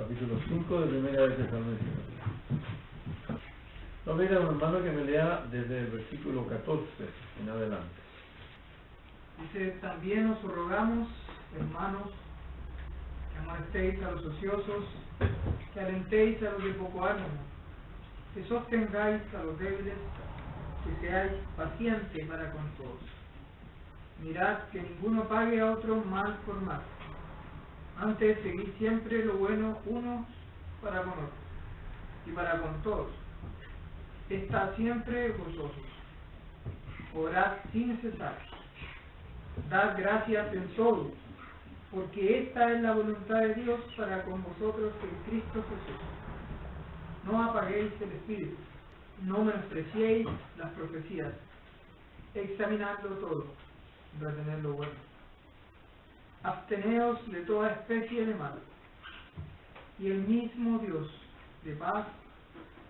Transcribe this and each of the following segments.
capítulo 5 de Primera de Tesalonicenses. No, mira, un hermano que me lea desde el versículo 14 en adelante. Dice: también os rogamos, hermanos, que amonestéis a los ociosos, que alentéis a los de poco ánimo, que sostengáis a los débiles, que seáis pacientes para con todos. Mirad que ninguno pague a otro mal por mal. Antes seguid siempre lo bueno unos para con otros y para con todos. Estad siempre gozosos. Orad sin cesar. Dad gracias en todo, porque esta es la voluntad de Dios para con vosotros en Cristo Jesús. No apaguéis el espíritu, no menospreciéis las profecías. Examinadlo todo, retened lo bueno. Absteneos de toda especie de mal, y el mismo Dios de paz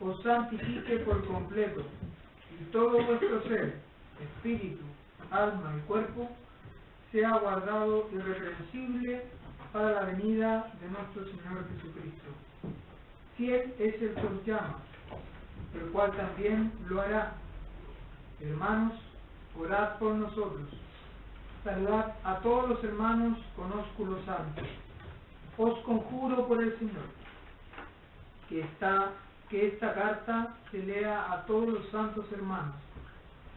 os santifique por completo, y todo vuestro ser, espíritu, alma y cuerpo, sea guardado irreprensible para la venida de nuestro Señor Jesucristo. Fiel es el que os llama, el cual también lo hará. Hermanos, orad por nosotros. Saludad a todos los hermanos con ósculo santo. Os conjuro por el Señor, que esta carta se lea a todos los santos hermanos.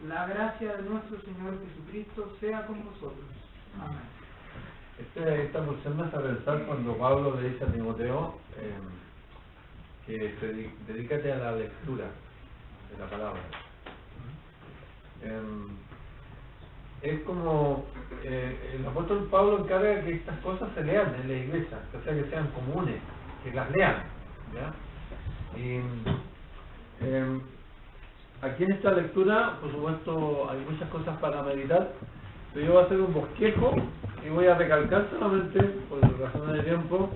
La gracia de nuestro Señor Jesucristo sea con vosotros. Amén. Esta porción me hace pensar cuando Pablo le dice a Timoteo que dedícate a la lectura de la palabra. Es como el apóstol Pablo encarga que estas cosas se lean en la iglesia, o sea, que sean comunes, que las lean, ¿ya? Y aquí en esta lectura, por supuesto, hay muchas cosas para meditar, pero yo voy a hacer un bosquejo y voy a recalcar solamente, por razones de tiempo,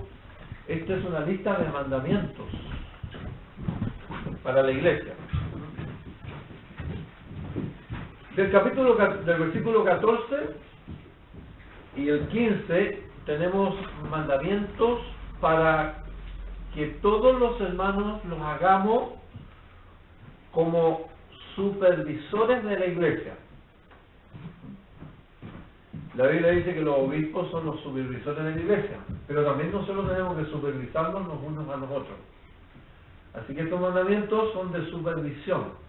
esta es una lista de mandamientos para la iglesia. Del versículo 14 y el 15 tenemos mandamientos para que todos los hermanos los hagamos como supervisores de la iglesia. La Biblia dice que los obispos son los supervisores de la iglesia, pero también nosotros tenemos que supervisarnos los unos a los otros. Así que estos mandamientos son de supervisión.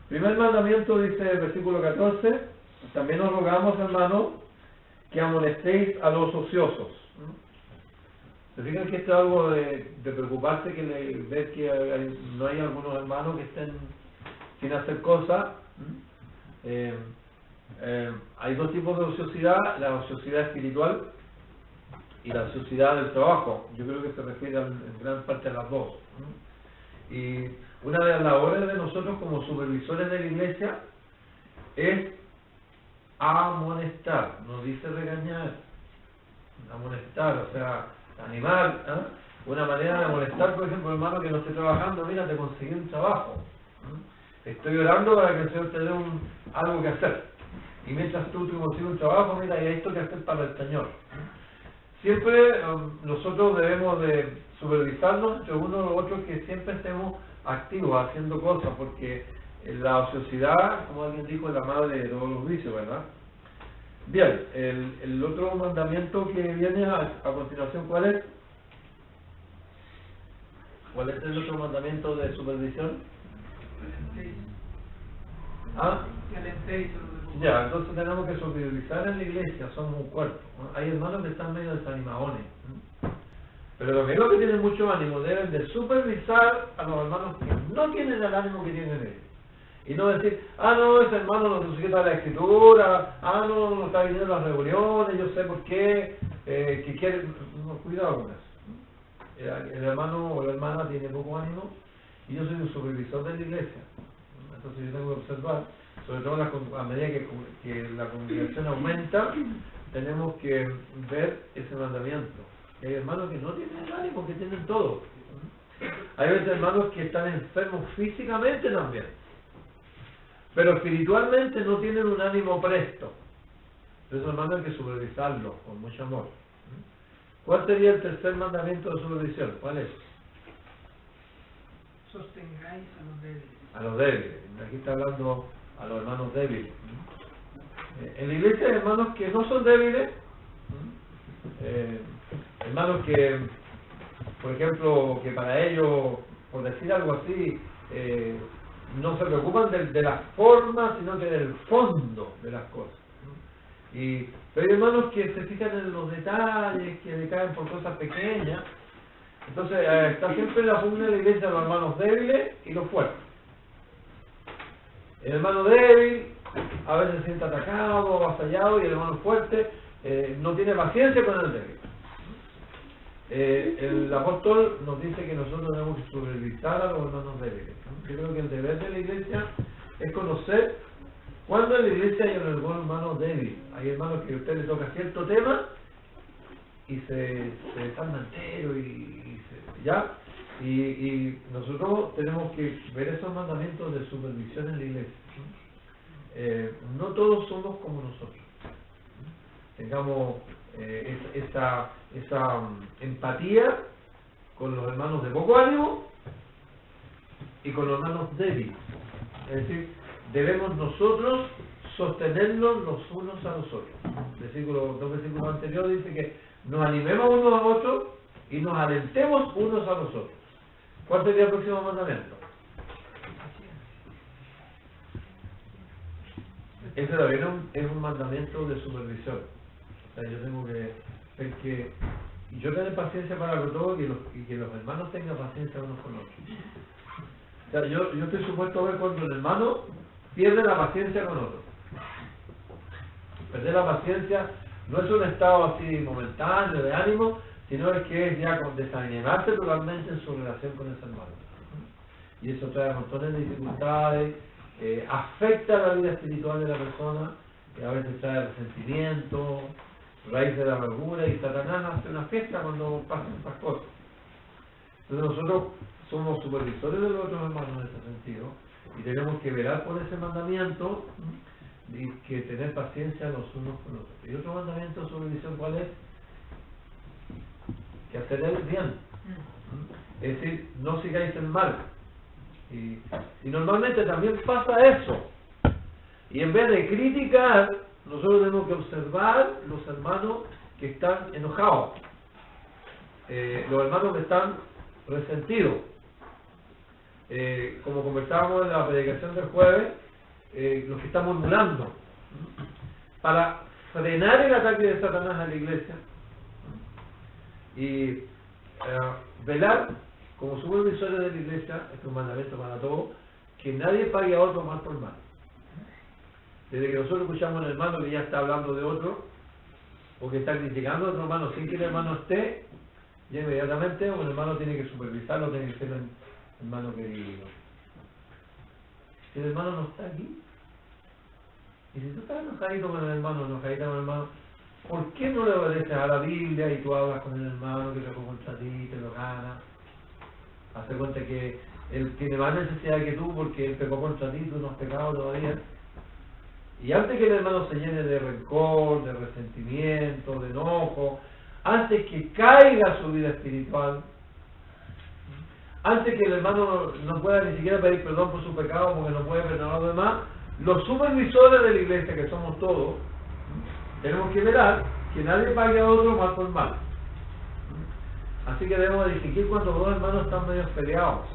Primer mandamiento dice el versículo 14: también os rogamos, hermanos, que amonestéis a los ociosos. ¿Se fijan que esto es algo de preocuparse, ver que no hay algunos hermanos que estén sin hacer cosas? Hay dos tipos de ociosidad: la ociosidad espiritual y la ociosidad del trabajo. Yo creo que se refiere en gran parte a las dos. Y una de las labores de nosotros como supervisores de la iglesia es amonestar, no dice regañar, amonestar, o sea, animar, ¿eh? Una manera de amonestar, por ejemplo, hermano que no esté trabajando: mira, te conseguí un trabajo, estoy orando para que el Señor te dé algo que hacer, y mientras tú te consigues un trabajo, mira, hay esto que hacer para el Señor. Siempre nosotros debemos de supervisarnos entre uno y los otros, que siempre estemos activos haciendo cosas, porque la ociosidad, como alguien dijo, es la madre de todos los vicios, ¿verdad? Bien, el otro mandamiento que viene a continuación, ¿cuál es? ¿Cuál es el otro mandamiento de supervisión? ¿Ah? Ya, entonces tenemos que supervisar en la iglesia, somos un cuerpo. Hay hermanos que están medio desanimadones, pero también los que tienen mucho ánimo deben de supervisar a los hermanos que no tienen el ánimo que tienen ellos. Y no decir: no, ese hermano no se sujeta a la escritura, no está viniendo a las reuniones, yo sé por qué, que quiere. No, cuidado con eso. El hermano o la hermana tiene poco ánimo, y yo soy un supervisor de la iglesia. Entonces yo tengo que observar, sobre todo a medida que la congregación aumenta, tenemos que ver ese mandamiento. Hay hermanos que no tienen el ánimo, que tienen todo. Hay veces hermanos que están enfermos físicamente también, pero espiritualmente no tienen un ánimo presto. Entonces, hermanos, hay que supervisarlos con mucho amor. ¿Cuál sería el tercer mandamiento de supervisión? ¿Cuál es? Sostengáis a los débiles. A los débiles. Aquí está hablando a los hermanos débiles. En la iglesia hay hermanos que no son débiles, hermanos que, por ejemplo, que para ellos, por decir algo así, no se preocupan de la forma, sino que del fondo de las cosas. Pero hay hermanos que se fijan en los detalles, que decaen por cosas pequeñas. Entonces está siempre en la pugna de la iglesia los hermanos débiles y los fuertes. El hermano débil a veces se siente atacado, avasallado, y el hermano fuerte no tiene paciencia con el débil. El apóstol nos dice que nosotros tenemos que supervisar a los hermanos débiles. Yo creo que el deber de la iglesia es conocer cuándo en la iglesia hay algún hermano débil. Hay hermanos que a usted le toca cierto tema y se desarma entero y nosotros tenemos que ver esos mandamientos de supervisión en la iglesia. No todos somos como nosotros. Tengamos esa empatía con los hermanos de poco ánimo y con los hermanos débiles. Es decir, debemos nosotros sostenernos los unos a los otros. Dos versículos anteriores dice que nos animemos unos a otros y nos alentemos unos a los otros. ¿Cuál sería el próximo mandamiento? Este también es un mandamiento de supervisión. O sea, yo tengo que ver que yo tener paciencia para con todos y que los hermanos tengan paciencia unos con otros. O sea, yo estoy supuesto a ver cuando el hermano pierde la paciencia con otro. Perder la paciencia no es un estado así momentáneo de ánimo, sino es que es ya con desanimarse totalmente en su relación con ese hermano. Y eso trae montones de dificultades, afecta la vida espiritual de la persona, y a veces trae resentimiento, raíz de la amargura, y Satanás hace una fiesta cuando pasan estas cosas. Entonces nosotros somos supervisores de los otros hermanos en ese sentido, y tenemos que velar por ese mandamiento y que tener paciencia los unos con los otros. Y otro mandamiento de supervisión, ¿cuál es? Que hacer el bien. Es decir, no sigáis el mal. Y normalmente también pasa eso. Y en vez de criticar, nosotros tenemos que observar los hermanos que están enojados, los hermanos que están resentidos. Como conversábamos en la predicación del jueves, los que están murmurando, para frenar el ataque de Satanás a la iglesia y velar como supervisores de la iglesia. Este es un mandamiento para todos, que nadie pague a otro mal por mal. Desde que nosotros escuchamos al hermano que ya está hablando de otro, o que está criticando a otro hermano sin que el hermano esté, ya inmediatamente un hermano tiene que supervisarlo, tiene que ser el hermano querido. Si el hermano no está aquí, y si tú estás enojadito con el hermano, enojadita con el hermano, ¿por qué no le obedeces a la Biblia y tú hablas con el hermano que pecó contra ti, te lo gana? Hace cuenta que él tiene más necesidad que tú porque él pecó contra ti, tú no has pecado todavía. Y antes que el hermano se llene de rencor, de resentimiento, de enojo, antes que caiga su vida espiritual, antes que el hermano no pueda ni siquiera pedir perdón por su pecado porque no puede perdonar a los demás, los supervisores de la iglesia, que somos todos, tenemos que velar que nadie pague a otro mal por mal. Así que debemos distinguir cuando dos hermanos están medio peleados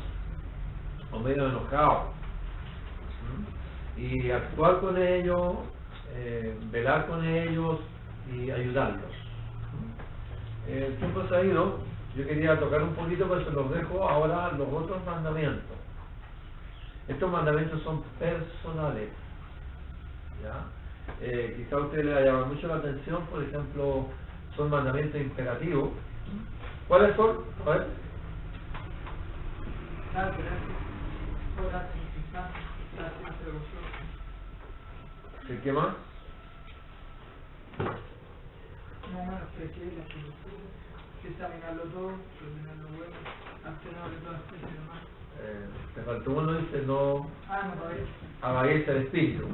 o medio enojados, y actuar con ellos, velar con ellos y ayudarlos. El tiempo se ha ido. Yo quería tocar un poquito, pero se los dejo ahora los otros mandamientos. Estos mandamientos son personales, ¿ya? Quizá a usted le haya llamado mucho la atención, por ejemplo, son mandamientos imperativos. ¿Cuáles son? A ver. ¿Qué más? No menospreciéis la filosofía, examinarlo todo, examinar lo bueno, absteneros de toda especie de mal. Te faltó uno, dice no no apaguéis el espíritu.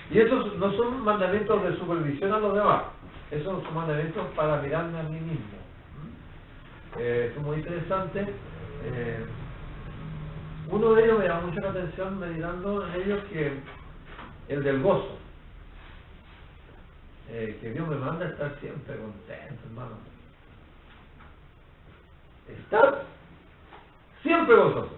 Y esos no son mandamientos de supervisión a los demás, esos son mandamientos para mirarme a mí mismo. son muy interesantes. Uno de ellos me llama mucho la atención meditando en ellos, que el del gozo. Que Dios me manda a estar siempre contento, hermano. Estar siempre gozoso.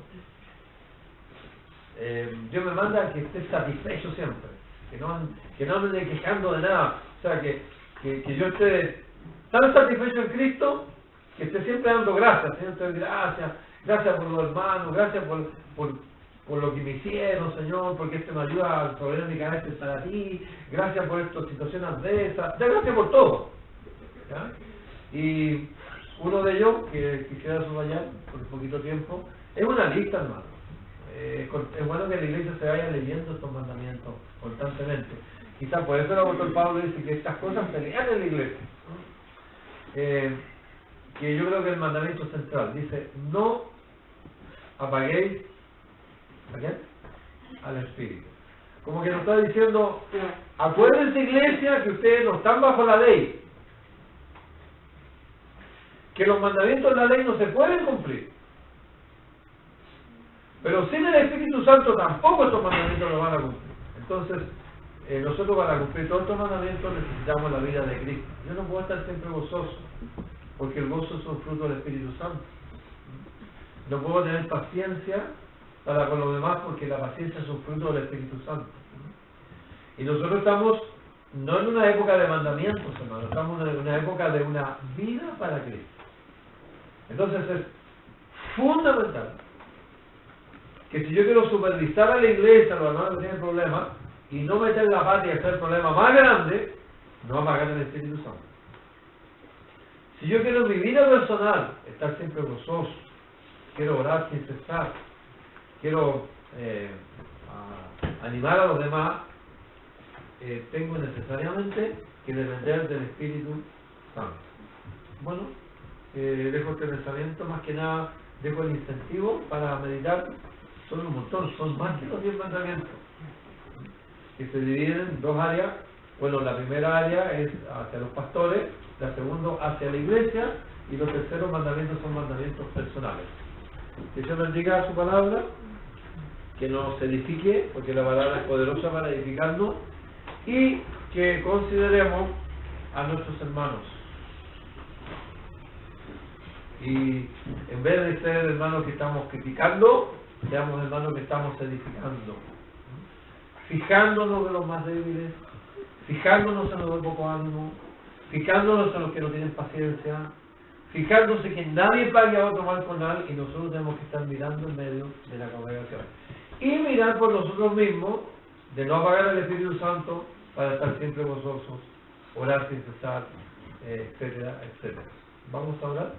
Dios me manda a que esté satisfecho siempre, que no ande quejando de nada. O sea, que yo esté tan satisfecho en Cristo que esté siempre dando gracias. Señor, te doy gracias por los hermanos, gracias por lo que me hicieron, Señor, porque esto me ayuda a proveer mi cabeza para ti, gracias por esta situación adversa, gracias por todo. ¿Ya? Y uno de ellos, que quisiera subrayar por un poquito tiempo, es una lista, hermano. Es bueno que la iglesia se vaya leyendo estos mandamientos constantemente. Quizás por eso el apóstol Pablo dice que estas cosas se lean en la iglesia. Que yo creo que el mandamiento central dice: no apaguéis ¿a quién? Al Espíritu. Como que nos está diciendo: acuérdense, iglesia, que ustedes no están bajo la ley, que los mandamientos de la ley no se pueden cumplir, pero sin el Espíritu Santo tampoco estos mandamientos los van a cumplir. Entonces, nosotros para cumplir todos estos mandamientos necesitamos la vida de Cristo. Yo no puedo estar siempre gozoso, porque el gozo es un fruto del Espíritu Santo. No puedo tener paciencia para con los demás, porque la paciencia es un fruto del Espíritu Santo. Y nosotros estamos no en una época de mandamientos, hermano, estamos en una época de una vida para Cristo. Entonces es fundamental que si yo quiero supervisar a la iglesia, a los hermanos que tienen problemas, y no meter la pata y hacer el problema más grande, no apagar el Espíritu Santo. Si yo quiero en mi vida personal estar siempre gozoso, quiero orar sin cesar, quiero animar a los demás, tengo necesariamente que depender del Espíritu Santo. Bueno, dejo este pensamiento, más que nada dejo el incentivo para meditar. Son un montón, son más que los 10 mandamientos, que se dividen en dos áreas. Bueno, la primera área es hacia los pastores, la segunda hacia la iglesia, y los terceros mandamientos son mandamientos personales. Que Dios bendiga su palabra, que nos edifique, porque la palabra es poderosa para edificarnos, y que consideremos a nuestros hermanos. Y en vez de ser hermanos que estamos criticando, seamos hermanos que estamos edificando, fijándonos en los más débiles, fijándonos en los de poco ánimo, fijándonos en los que no tienen paciencia, fijándose que nadie pague a otro mal con mal, y nosotros tenemos que estar mirando en medio de la congregación y mirar por nosotros mismos, de no apagar el Espíritu Santo, para estar siempre gozosos, orar sin cesar, etcétera, etcétera. Vamos a orar.